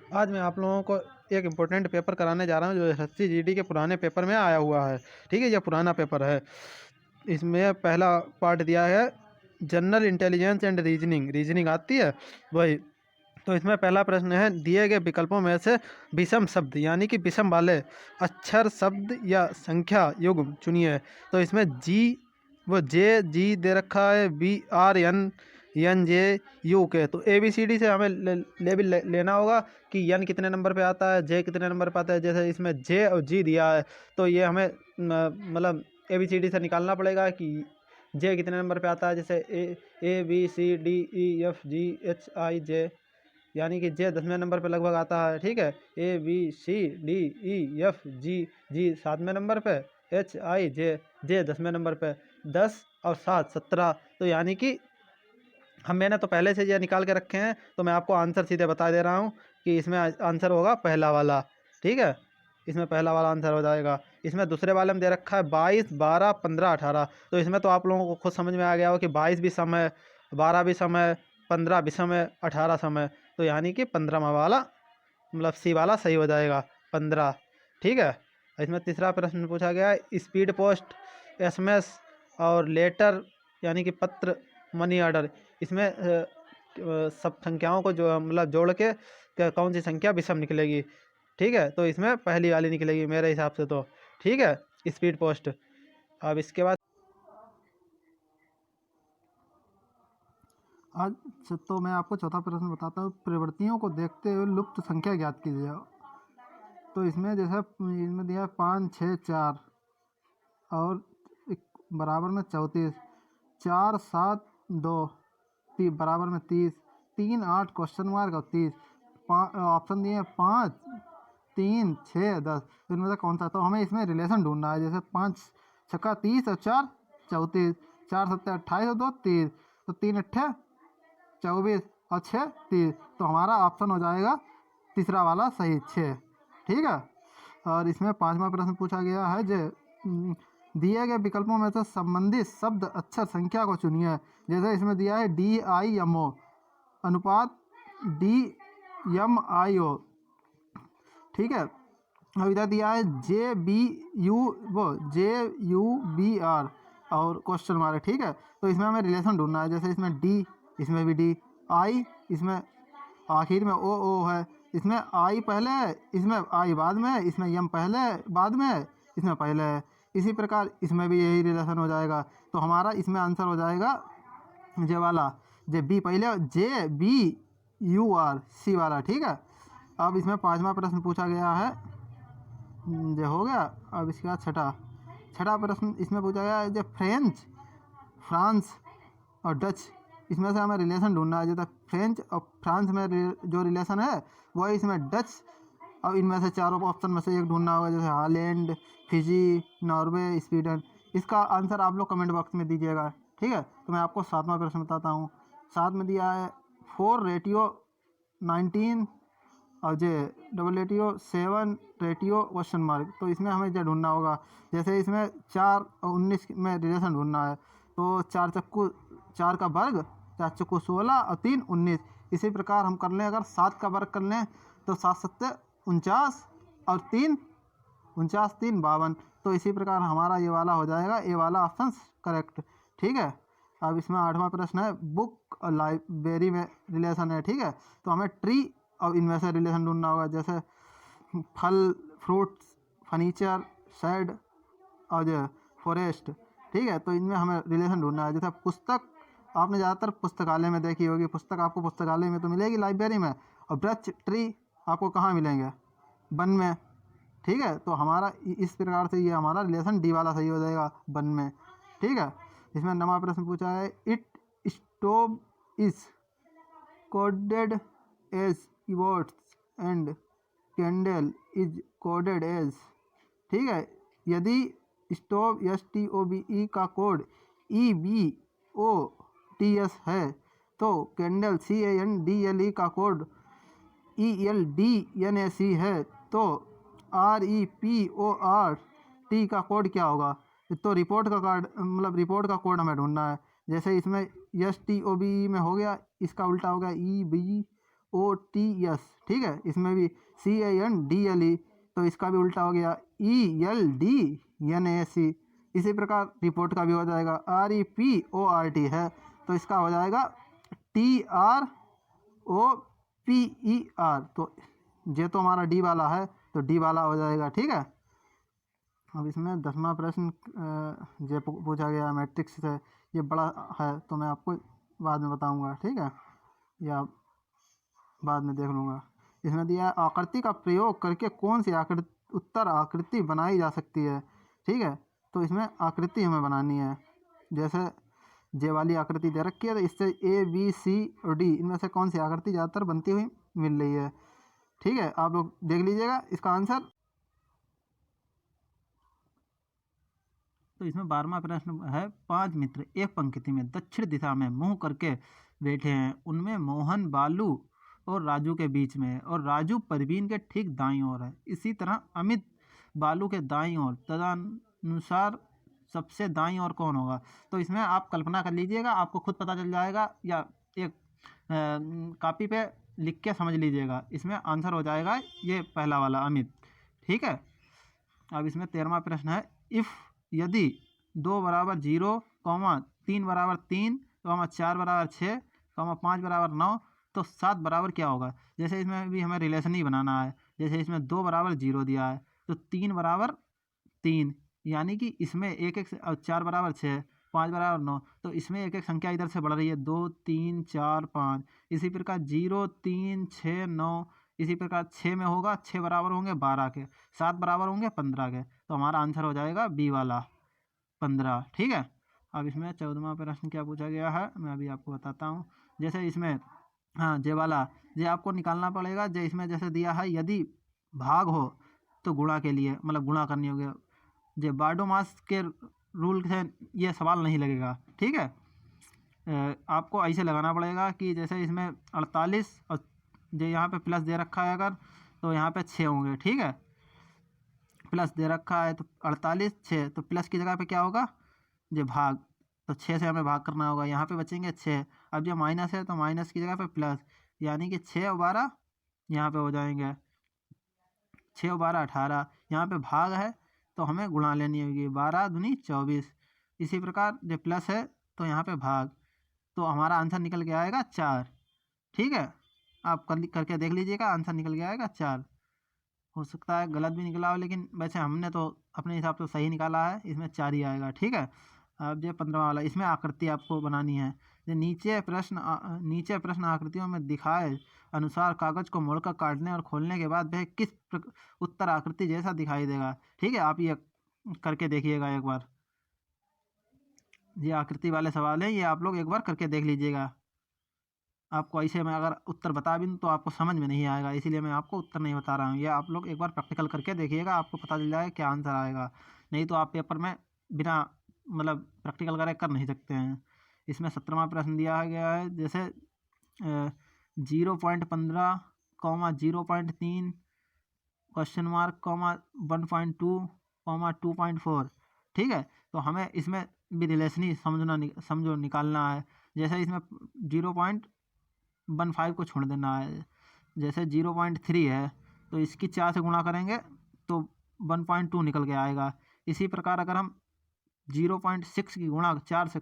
आज मैं आप लोगों को एक इम्पोर्टेंट पेपर कराने जा रहा हूँ जो एसएससी जीडी के पुराने पेपर में आया हुआ है। ठीक है, ये पुराना पेपर है। इसमें पहला पार्ट दिया है general intelligence and reasoning. Reasoning आती है वही। तो इसमें पहला प्रश्न है, दिए गए विकल्पों में से विषम शब्द यानी कि विषम वाले अक्षर शब्द या संख्या युग्म चुनिए। तो इसमें जी वो जे जी दे रखा है, B R N N J U K. तो ए बी सी डी से हमें लेना होगा कि एन कितने नंबर पे आता है, जे कितने नंबर पे आता है। जैसे इसमें जे और जी दिया है तो ये हमें मतलब ए बी सी डी से निकालना पड़ेगा कि जे कितने नंबर पे आता है। जैसे A B C D E F G H I J, यानी कि जे 10वें नंबर पे लगभग आता है। ठीक है, A B C D E F G, G 7वें नंबर पे, एच आई जे 10वें नंबर पे। 10 और 7 17। तो यानी कि मैंने तो पहले से ये निकाल के रखे हैं, तो मैं आपको आंसर सीधे बता दे रहा हूँ कि इसमें आंसर होगा पहला वाला। ठीक है, इसमें पहला वाला आंसर हो जाएगा। इसमें दूसरे वाले में दे रखा है 22 12 15 18। तो इसमें तो आप लोगों को खुद समझ में आ गया हो कि 22 भी सम है, 12 भी सम है, 15 भी सम है, 18 सम है। तो यानी कि 15वां वाला मतलब सी वाला सही हो जाएगा, 15। ठीक है, इसमें तीसरा प्रश्न पूछा गया है, स्पीड पोस्ट एसएमएस और लेटर यानी कि पत्र मनी ऑर्डर। इसमें सब संख्याओं को जो मतलब जोड़ के कौन सी संख्या विषम निकलेगी। ठीक है, तो इसमें पहली वाली निकलेगी मेरे हिसाब से तो। ठीक है, स्पीड पोस्ट। अब इसके बाद आज तो मैं आपको चौथा प्रश्न बताता हूँ, प्रवृत्तियों को देखते हुए लुप्त संख्या ज्ञात कीजिए। तो इसमें जैसे इसमें दिया 5 6 4 और बराबर में 34, 4 7 2 बराबर में 30, 3 8 क्वेश्चन मार्क और 30। ऑप्शन दिए 5 3 6 10। तो इनमें से कौन सा, तो हमें इसमें रिलेशन ढूंढना है। जैसे 5 छक्का 30 और 4 34, 4 7 28 और 2 30। तो 3 अट्ठे 24 और 6 30। तो हमारा ऑप्शन हो जाएगा तीसरा वाला सही, 6। ठीक है, और इसमें पांचवा प्रश्न पूछा गया है जो दिए गए विकल्पों में से संबंधित शब्द अक्षर संख्या को चुनिए। जैसे इसमें दिया है डी आई एम ओ अनुपात डी एम आई ओ। ठीक है, अब इधर दिया है जे बी यू वो जे यू बी आर और क्वेश्चन मार्क। ठीक है, तो इसमें हमें रिलेशन ढूंढना है। जैसे इसमें डी, इसमें भी डी, आई इसमें आखिर में ओ है, इसमें आई पहले है, इसमें आई बाद में है, इसमें यम पहले बाद में है, इसमें पहले है। इसी प्रकार इसमें भी यही रिलेशन हो जाएगा। तो हमारा इसमें आंसर हो जाएगा जे वाला, जे बी पहले, J B U R C वाला। ठीक है, अब इसमें पांचवा प्रश्न पूछा गया है, जो हो गया। अब इसके बाद छठा प्रश्न इसमें पूछा गया है जो फ्रेंच, फ्रांस और डच, इसमें से हमें रिलेशन ढूंढना है। जैसे फ्रेंच और फ्रांस में जो रिलेशन है वही इसमें डच, और इनमें से चारों ऑप्शन में से एक ढूंढना होगा। जैसे हॉलैंड, फिजी, नॉर्वे, स्वीडन। इसका आंसर आप लोग कमेंट बॉक्स में दीजिएगा। ठीक है, तो मैं आपको सातवां प्रश्न बताता हूँ। सात में दिया है 4/19 और जे रेटियो 7 रेटियो क्वेश्चन मार्क। तो इसमें हमें जो ढूंढना होगा, जैसे इसमें 4 और 19 में रिलेशन ढूंढना है। तो 4 चक्कू 4 का वर्ग, 4 चक्कू 16 और 3 19। इसी प्रकार हम कर लें, अगर 7 का वर्ग कर लें तो 7 7 49 और 3 49 3 52। तो इसी प्रकार हमारा ये वाला हो जाएगा, ये वाला ऑप्शन करेक्ट। ठीक है, अब इसमें आठवां प्रश्न है बुक और लाइब्रेरी में रिलेशन है। ठीक है, तो हमें ट्री और इनमें से रिलेशन ढूंढना होगा। जैसे फल, फ्रूट्स, फर्नीचर, शेड और जो फॉरेस्ट। ठीक है, तो इनमें हमें रिलेशन ढूंढना है। जैसे पुस्तक आपने ज़्यादातर पुस्तकालय में देखी होगी, पुस्तक आपको पुस्तकालय में तो मिलेगी, लाइब्रेरी में। और वृक्ष ट्री आपको कहाँ मिलेंगे, वन में। ठीक है, तो हमारा इस प्रकार से ये हमारा रिलेशन डी वाला सही हो जाएगा, वन में। ठीक है, इसमें नवा प्रश्न पूछा है it stove is coded as EVOTS and candle is coded as. ठीक है, यदि स्टोव STOVE का कोड EBOTS है तो कैंडल CANDLE का कोड ELDNAC है, तो REPORT का कोड क्या होगा। तो रिपोर्ट का कार्ड मतलब रिपोर्ट का कोड हमें ढूंढना है। जैसे इसमें STOVE में हो गया, इसका उल्टा हो गया CANDOTS, ठीक है। इसमें भी CANDLE, तो इसका भी उल्टा हो गया ELDNAC। इसी प्रकार रिपोर्ट का भी हो जाएगा REPORT है, तो इसका हो जाएगा TROPER। तो ये तो हमारा डी वाला है, तो डी वाला हो जाएगा, ठीक है। अब इसमें 10वां प्रश्न ये पूछा गया मैट्रिक्स से, ये बड़ा है तो मैं आपको बाद में बताऊंगा, ठीक है, या बाद में देख लूँगा। इसमें दिया है आकृति का प्रयोग करके कौन सी आकृति उत्तर आकृति बनाई जा सकती है, ठीक है। तो इसमें आकृति हमें बनानी है, जैसे जे वाली आकृति दे रखी है, तो इससे ABC और D इनमें से कौन सी आकृति ज़्यादातर बनती हुई मिल रही है, ठीक है। आप लोग देख लीजिएगा इसका आंसर। तो इसमें 12वां प्रश्न है, 5 मित्र एक पंक्ति में दक्षिण दिशा में मुंह करके बैठे हैं, उनमें मोहन बालू और राजू के बीच में है और राजू परवीन के ठीक दाईं ओर है। इसी तरह अमित बालू के दाईं ओर, तदनुसार सबसे दाईं ओर कौन होगा। तो इसमें आप कल्पना कर लीजिएगा, आपको खुद पता चल जाएगा, या एक कॉपी पे लिख के समझ लीजिएगा। इसमें आंसर हो जाएगा ये पहला वाला अमित, ठीक है। अब इसमें 13वां प्रश्न है, इफ़ यदि 2 बराबर 0, 3 बराबर 3, 4 बराबर 6, 5 बराबर 9, तो 7 बराबर क्या होगा। जैसे इसमें भी हमें रिलेशन ही बनाना है। जैसे इसमें 2 बराबर 0 दिया है, तो 3 बराबर 3, यानी कि इसमें एक एक 4 बराबर 6, 5 बराबर 9, तो इसमें एक एक संख्या इधर से बढ़ रही है, 2 3 4 5। इसी प्रकार 0 3 6 9, इसी प्रकार 6 में होगा, 6 बराबर होंगे 12 के, 7 बराबर होंगे 15 के, तो हमारा आंसर हो जाएगा बी वाला 15, ठीक है। अब इसमें 14वां प्रश्न क्या पूछा गया है, मैं अभी आपको बताता हूँ। जैसे इसमें हाँ जे वाला, ये आपको निकालना पड़ेगा। जे इसमें जैसे दिया है, यदि भाग हो तो गुणा के लिए, मतलब गुणा करनी होगी। जे बारडोमास के रूल से ये सवाल नहीं लगेगा, ठीक है। आपको ऐसे लगाना पड़ेगा कि जैसे इसमें 48 और जो यहाँ पे प्लस दे रखा है अगर, तो यहाँ पे 6 होंगे, ठीक है। प्लस दे रखा है तो 48 6, तो प्लस की जगह पे क्या होगा, जो भाग, तो 6 से हमें भाग करना होगा, यहाँ पे बचेंगे 6। अब जो माइनस है तो माइनस की जगह पे प्लस, यानी कि 6 और 12 यहाँ पे हो जाएंगे, 6 और 12 18। यहाँ पे भाग है तो हमें गुणा लेनी होगी, 12 दूनी 24। इसी प्रकार जो प्लस है तो यहाँ पे भाग, तो हमारा आंसर निकल के आएगा 4, ठीक है। आप करके देख लीजिएगा, आंसर निकल के आएगा 4। हो सकता है गलत भी निकला हो, लेकिन वैसे हमने तो अपने हिसाब से सही निकाला है, इसमें 4 ही आएगा, ठीक है। अब जो 15वां वाला, इसमें आकृति आपको बनानी है। जो नीचे प्रश्न आकृतियों में दिखाए अनुसार कागज को मोड़कर काटने और खोलने के बाद वह किस उत्तर आकृति जैसा दिखाई देगा, ठीक है। आप ये करके देखिएगा एक बार। ये आकृति वाले सवाल है, ये आप लोग एक बार करके देख लीजिएगा। आपको ऐसे में अगर उत्तर बता भी दूं तो आपको समझ में नहीं आएगा, इसीलिए मैं आपको उत्तर नहीं बता रहा हूँ। ये आप लोग एक बार प्रैक्टिकल करके देखिएगा, आपको पता चल जाएगा क्या आंसर आएगा। नहीं तो आप पेपर में बिना मतलब प्रैक्टिकल करे कर नहीं सकते हैं। इसमें 17वां प्रश्न दिया गया है, जैसे 0.15, 0.3, क्वेश्चन मार्क, 1.2, 2.4, ठीक है। तो हमें इसमें भी रिलेशन ही समझो निकालना है। जैसे इसमें 0.15 को छोड़ देना है। जैसे 0.3 है तो इसकी 4 से गुणा करेंगे तो 1.2 निकल के आएगा। इसी प्रकार अगर हम 0.6 की गुणा 4 से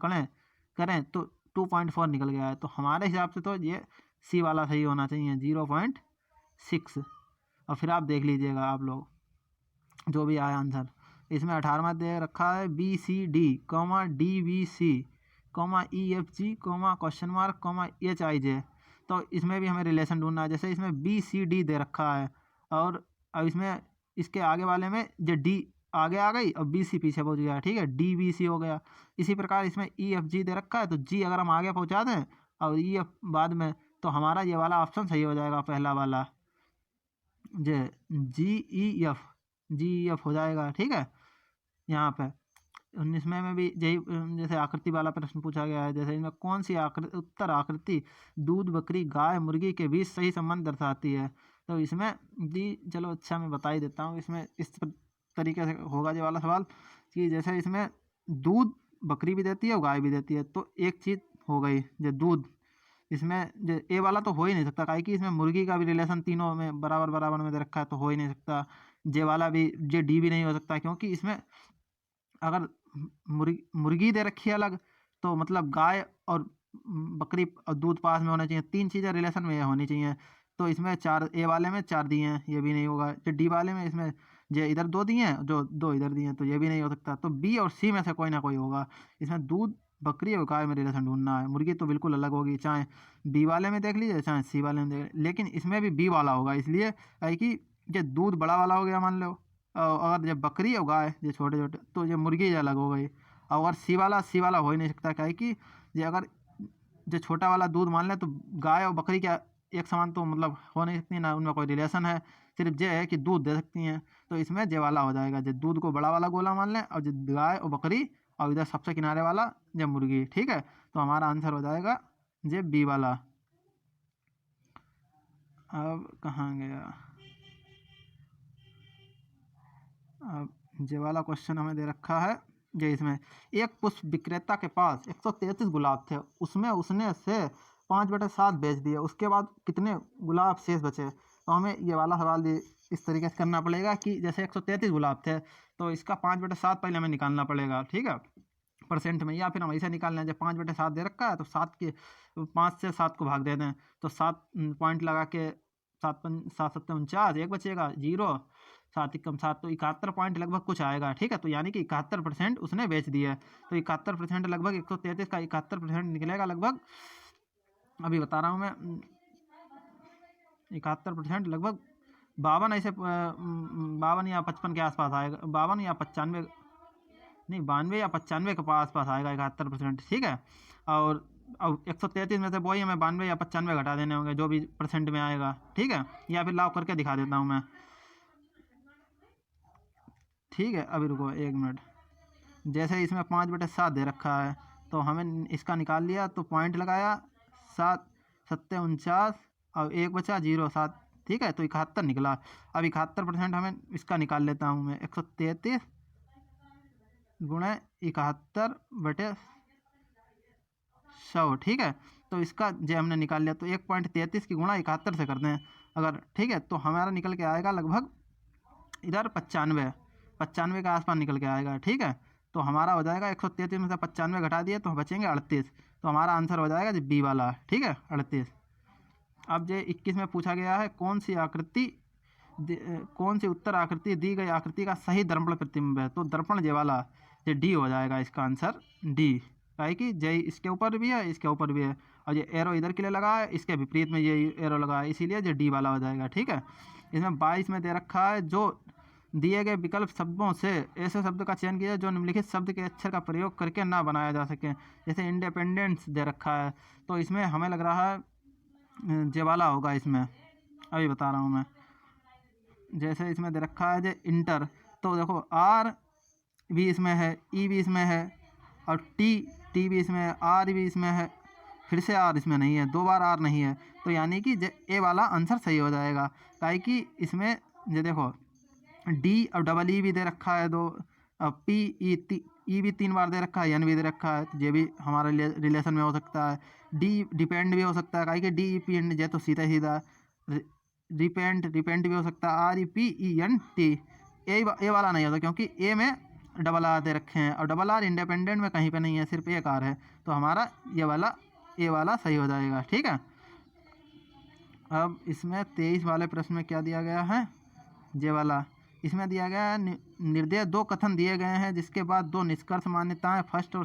करें तो 2.4 निकल गया है। तो हमारे हिसाब से तो ये सी वाला सही होना चाहिए, 0.6। और फिर आप देख लीजिएगा आप लोग जो भी आया आंसर। इसमें 18वां दे रखा है BCD, DBC, EFG, question mark, HIJ। तो इसमें भी हमें रिलेशन ढूंढना है। जैसे इसमें BCD दे रखा है, और अब इसमें इसके आगे वाले में जो D आगे आ गई और BC पीछे पहुंच गया, ठीक है, DBC हो गया। इसी प्रकार इसमें EFG दे रखा है, तो G अगर हम आगे पहुंचा दें और EF बाद में, तो हमारा ये वाला ऑप्शन सही हो जाएगा, पहला वाला जे GEF हो जाएगा, ठीक है। यहाँ पे 19वें में भी यही जैसे आकृति वाला प्रश्न पूछा गया है। जैसे इसमें कौन सी उत्तर आकृति दूध, बकरी, गाय, मुर्गी के बीच सही संबंध दर्शाती है। तो इसमें जी चलो अच्छा मैं बता ही देता हूँ। इसमें इस तरीके से होगा ये वाला सवाल कि जैसे इसमें दूध बकरी भी देती है और गाय भी देती है, तो एक चीज़ हो गई जो दूध, इसमें जो ए वाला तो हो ही नहीं सकता, काहे कि इसमें मुर्गी का भी रिलेशन तीनों में बराबर बराबर में दे रखा है, तो हो ही नहीं सकता। जे वाला भी, जे डी भी नहीं हो सकता, क्योंकि इसमें अगर मुर्गी दे रखी है अलग, तो मतलब गाय और बकरी और दूध पास में होना चाहिए, तीन चीज़ें रिलेशन में होनी चाहिए। तो इसमें चार, ए वाले में चार दिए हैं, ये भी नहीं होगा। जो डी वाले में इसमें जो इधर दो दिए हैं, जो दो इधर दिए हैं, तो ये भी नहीं हो सकता। तो बी और सी में से कोई ना कोई होगा। इसमें दूध, बकरी और गाय में रिलेशन ढूंढना है। मुर्गी तो बिल्कुल अलग होगी, चाहे बी वाले में देख लीजिए चाहे सी वाले में देख लीजिए, लेकिन इसमें भी बी वाला होगा, इसलिए है कि ये दूध बड़ा वाला हो गया मान लो, अगर जब बकरी और गाय ये छोटे छोटे, तो ये मुर्गी ये अलग हो गई। और अगर सी वाला हो ही नहीं सकता, क्या है कि ये अगर जो छोटा वाला दूध मान लें, तो गाय और बकरी क्या एक समान तो मतलब हो नहीं सकती ना, उनमें कोई रिलेशन है, सिर्फ ये है कि दूध दे सकती हैं। तो इसमें जे वाला हो जाएगा, जो दूध को बड़ा वाला गोला मान लें, और जो गाय और बकरी, और इधर सबसे किनारे वाला जो मुर्गी। ठीक है, तो हमारा आंसर हो जाएगा जे बी वाला। अब कहाँ गया, अब ये वाला क्वेश्चन हमें दे रखा है। ये इसमें एक पुष्प विक्रेता के पास 133 गुलाब थे, उसमें उसने से 5/7 बेच दिए, उसके बाद कितने गुलाब शेष बचे। तो हमें ये वाला सवाल इस तरीके से करना पड़ेगा कि जैसे 133 गुलाब थे, तो इसका 5/7 पहले हमें निकालना पड़ेगा, ठीक है, परसेंट में, या फिर हम ऐसे निकाल लें, जब 5/7 दे रखा है तो 5 से 7 को भाग दे दें, तो 7 पॉइंट लगा के, 7 7 49, एक बचेगा 0, 7 × 7 तो 71 लगभग कुछ आएगा। ठीक है, तो यानी कि 71% उसने बेच दिया है। तो 71% लगभग 133 का 71% निकलेगा लगभग, अभी बता रहा हूँ मैं, 71% लगभग 52, ऐसे 52 या 55 के आसपास आएगा, 52 या 95, नहीं 92 या 95 के आसपास आएगा 71%। ठीक है, और अब 133 में से वही हमें 92 या 95 घटा देने होंगे, जो भी परसेंट में आएगा। ठीक है, या फिर लाओ करके दिखा देता हूँ मैं। ठीक है, अभी रुको 1 मिनट। जैसे इसमें 5/7 दे रखा है, तो हमें इसका निकाल लिया, तो पॉइंट लगाया, 7 7 49, और एक बचा 0 7। ठीक है, तो 71 निकला। अब 71% हमें इसका निकाल लेता हूँ मैं, 133 गुणे 71/100। ठीक है, तो इसका जो हमने निकाल लिया, तो 1.33 की गुणा 71 से करते हैं अगर, ठीक है, तो हमारा निकल के आएगा लगभग इधर 95 के आसपास निकल के आएगा। ठीक है, तो हमारा हो जाएगा 133 में से 95 घटा दिए तो बचेंगे 38, तो हमारा आंसर हो जाएगा जो बी वाला। ठीक है, 38। अब जो 21 में पूछा गया है, कौन सी उत्तर आकृति दी गई आकृति का सही दर्पण प्रतिबिंब है, तो दर्पण जे वाला, ये डी हो जाएगा इसका आंसर, डी। है कि जय इसके ऊपर भी है, इसके ऊपर भी है, और ये एरो इधर के लिए लगा है, इसके विपरीत में ये एरो लगा है, इसीलिए जो डी वाला हो जाएगा। ठीक है, इसमें 22 में दे रखा है, जो दिए गए विकल्प शब्दों से ऐसे शब्द का चयन किया जो निम्नलिखित शब्द के अक्षर का प्रयोग करके ना बनाया जा सके। जैसे इंडिपेंडेंस दे रखा है, तो इसमें हमें लग रहा है जे वाला होगा इसमें, अभी बता रहा हूँ मैं। जैसे इसमें दे रखा है जो इंटर, तो देखो आर भी इसमें है, ई भी इसमें है, और टी भी इसमें है, आर भी इसमें है, फिर से आर इसमें नहीं है, 2 बार आर नहीं है, तो यानी कि ए वाला आंसर सही हो जाएगा। काहे कि इसमें जो देखो डी और डबल ई भी दे रखा है 2, पी ई भी 3 बार दे रखा है, एन भी दे रखा है, तो ये भी हमारे रिलेशन में हो सकता है। डी डिपेंड भी हो सकता है, काहे कि D E P and J तो सीधा सीधा, रिपेंट भी हो सकता है, R E P E N T. A वाला नहीं होता, क्योंकि ए में डबल आर दे रखे हैं, और डबल आर इंडिपेंडेंट में कहीं पे नहीं है, सिर्फ एक आर है, तो हमारा ए वाला सही हो जाएगा। ठीक है, अब इसमें 23 वाले प्रश्न में क्या दिया गया है, जे वाला, इसमें दिया गया है निर्देश 2 कथन दिए गए हैं, जिसके बाद 2 निष्कर्ष मान्यताएं फर्स्ट और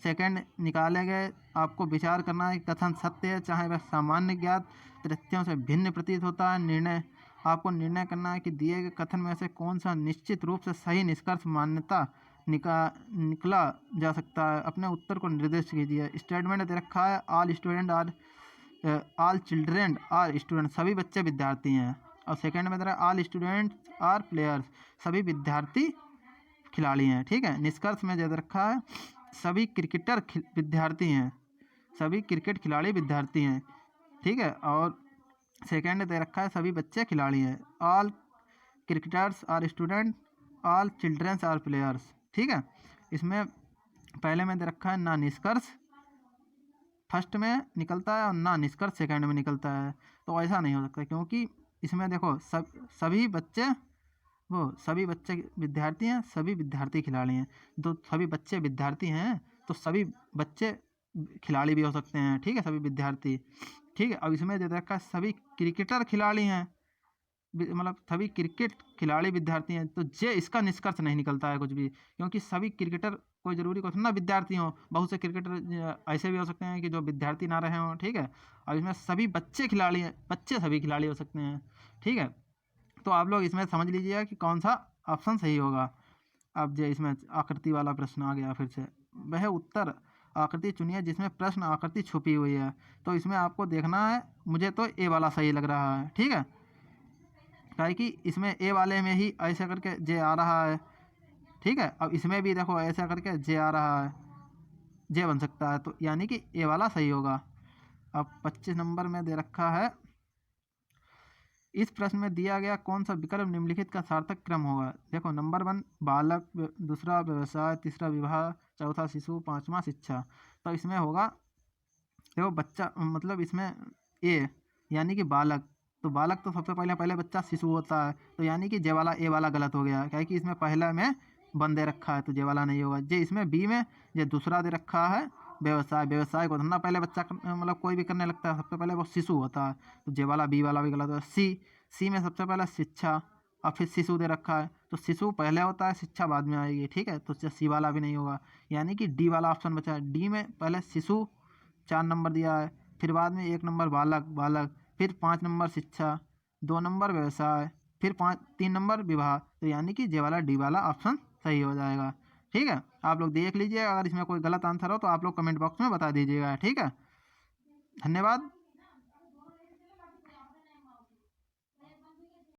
सेकंड निकाले गए। आपको विचार करना है कि कथन सत्य है, चाहे वह सामान्य ज्ञात तथ्यों से भिन्न प्रतीत होता है। आपको निर्णय करना है कि दिए गए कथन में से कौन सा निश्चित रूप से सही निष्कर्ष मान्यता निकला जा सकता है। अपने उत्तर को निर्देश कीजिए। स्टेटमेंट दे रखा है, ऑल चिल्ड्रेन आर स्टूडेंट, सभी बच्चे विद्यार्थी हैं, और सेकंड में दे रहा है ऑल स्टूडेंट आर प्लेयर्स, सभी विद्यार्थी खिलाड़ी हैं। ठीक है, निष्कर्ष में दे रखा है सभी क्रिकेटर विद्यार्थी हैं, सभी क्रिकेट खिलाड़ी विद्यार्थी हैं। ठीक है, और सेकंड दे रखा है सभी बच्चे खिलाड़ी हैं, all cricketers are student, all childrens are players. ठीक है, इसमें पहले में दे रखा है ना निष्कर्ष फर्स्ट में निकलता है और ना निष्कर्ष सेकंड में निकलता है। तो ऐसा नहीं हो सकता, क्योंकि इसमें देखो सभी बच्चे विद्यार्थी हैं, सभी विद्यार्थी खिलाड़ी हैं। तो सभी बच्चे विद्यार्थी हैं तो सभी बच्चे खिलाड़ी भी हो सकते हैं, ठीक है, सभी विद्यार्थी, ठीक है। अब इसमें दे रखा है सभी क्रिकेटर खिलाड़ी हैं, मतलब सभी क्रिकेट खिलाड़ी विद्यार्थी हैं, तो जे इसका निष्कर्ष नहीं निकलता है कुछ भी, क्योंकि सभी क्रिकेटर कोई ज़रूरी को ना विद्यार्थी हों, बहुत से क्रिकेटर ऐसे भी हो सकते हैं कि जो विद्यार्थी ना रहे हों, ठीक है। अब इसमें सभी बच्चे खिलाड़ी हैं, बच्चे सभी खिलाड़ी हो सकते हैं, ठीक है। तो आप लोग इसमें समझ लीजिएगा कि कौन सा ऑप्शन सही होगा। अब जो इसमें आकृति वाला प्रश्न आ गया फिर से, वह उत्तर आकृति चुनिए जिसमें प्रश्न आकृति छुपी हुई है। तो इसमें आपको देखना है, मुझे तो ए वाला सही लग रहा है, ठीक है, क्या कि इसमें ए वाले में ही ऐसे करके जे आ रहा है, ठीक है। अब इसमें भी देखो ऐसा करके जे आ रहा है, जे बन सकता है, तो यानी कि ए वाला सही होगा। अब 25 नंबर में दे रखा है, इस प्रश्न में दिया गया कौन सा विकल्प निम्नलिखित का सार्थक क्रम होगा। देखो नंबर 1 बालक, दूसरा व्यवसाय, तीसरा विवाह, चौथा शिशु, पांचवा शिक्षा। तो इसमें होगा, देखो बच्चा मतलब इसमें ए यानी कि बालक, तो बालक तो सबसे पहले बच्चा शिशु होता है, तो यानी कि जे वाला ए वाला गलत हो गया, क्या है कि इसमें पहला में बन दे रखा है, तो जे वाला नहीं होगा। जे इसमें बी में ये दूसरा दे रखा है व्यवसाय, व्यवसाय को धंधा पहले बच्चा मतलब कोई भी करने लगता है, सबसे पहले वो शिशु होता है, तो जे वाला बी वाला भी गलत है। सी में सबसे पहले शिक्षा और फिर शिशु दे रखा है, तो शिशु पहले होता है, शिक्षा बाद में आएगी, ठीक है, तो सी वाला भी नहीं होगा, यानी कि डी वाला ऑप्शन बचा है। डी में पहले शिशु 4 नंबर दिया है, फिर बाद में 1 नंबर बालक, फिर 5 नंबर शिक्षा, 2 नंबर व्यवसाय, फिर 3 नंबर विवाह, तो यानी कि जे वाला डी वाला ऑप्शन सही हो जाएगा, ठीक है। आप लोग देख लीजिए, अगर इसमें कोई गलत आंसर हो तो आप लोग कमेंट बॉक्स में बता दीजिएगा, ठीक है। धन्यवाद।